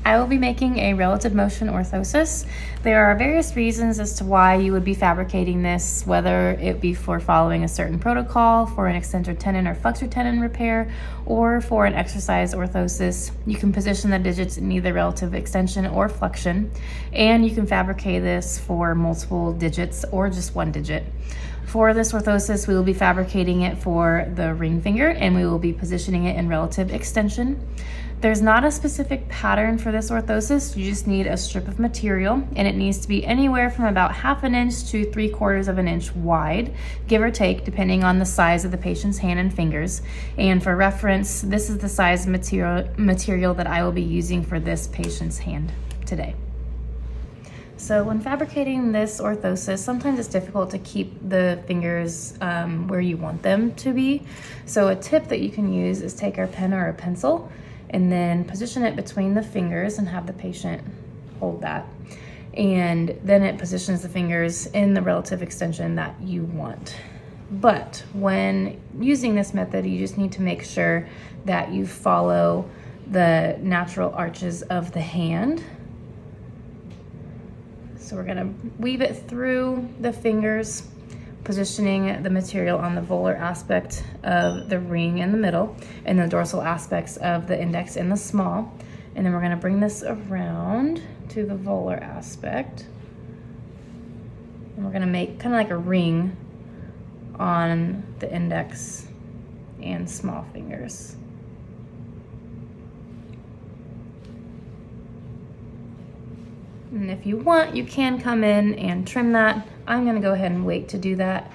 I will be making a relative motion orthosis. There are various reasons as to why you would be fabricating this, whether it be for following a certain protocol, for an extensor tendon or flexor tendon repair, or for an exercise orthosis. You can position the digits in either relative extension or flexion, and you can fabricate this for multiple digits or just one digit. For this orthosis, we will be fabricating it for the ring finger, and we will be positioning it in relative extension. There's not a specific pattern for this orthosis. You just need a strip of material, and it needs to be anywhere from about 1/2 inch to 3/4 of an inch wide, give or take, depending on the size of the patient's hand and fingers. And for reference, this is the size material that I will be using for this patient's hand today. So when fabricating this orthosis, sometimes it's difficult to keep the fingers where you want them to be. So a tip that you can use is take our pen or a pencil and then position it between the fingers and have the patient hold that. And then it positions the fingers in the relative extension that you want. But when using this method, you just need to make sure that you follow the natural arches of the hand. So we're gonna weave it through the fingers, positioning the material on the volar aspect of the ring in the middle and the dorsal aspects of the index and the small. And then we're gonna bring this around to the volar aspect. And we're gonna make kind of like a ring on the index and small fingers. And if you want, you can come in and trim that. I'm gonna go ahead and wait to do that.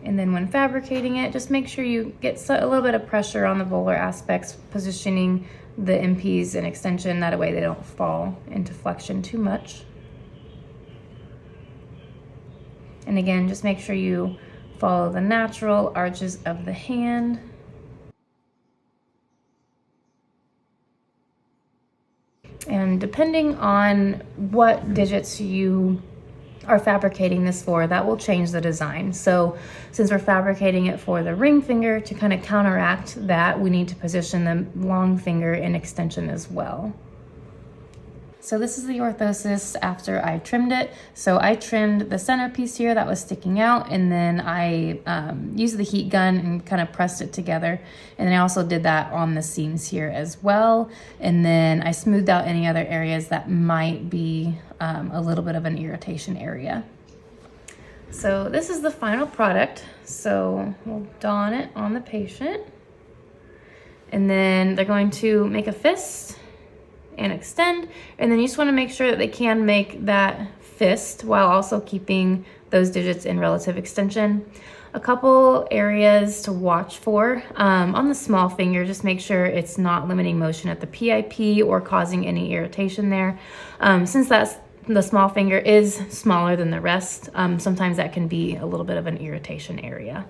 And then when fabricating it, just make sure you get a little bit of pressure on the volar aspects, positioning the MPs in extension, that way they don't fall into flexion too much. And again, just make sure you follow the natural arches of the hand. And depending on what digits you are fabricating this for, that will change the design. So since we're fabricating it for the ring finger, to kind of counteract that, we need to position the long finger in extension as well. So this is the orthosis after I trimmed it. So I trimmed the centerpiece here that was sticking out, and then I used the heat gun and kind of pressed it together. And then I also did that on the seams here as well. And then I smoothed out any other areas that might be a little bit of an irritation area. So this is the final product. So we'll don it on the patient. And then they're going to make a fist and extend, and then you just want to make sure that they can make that fist while also keeping those digits in relative extension. A couple areas to watch for on the small finger, just make sure it's not limiting motion at the PIP or causing any irritation there. Since the small finger is smaller than the rest, sometimes that can be a little bit of an irritation area.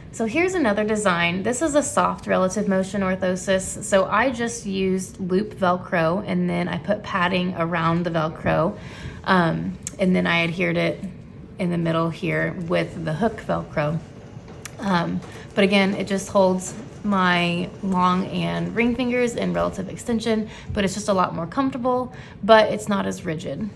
So here's another design. This is a soft relative motion orthosis. So I just used loop Velcro, and then I put padding around the Velcro. And then I adhered it in the middle here with the hook Velcro. But again, it just holds my long and ring fingers in relative extension, but it's just a lot more comfortable, but it's not as rigid.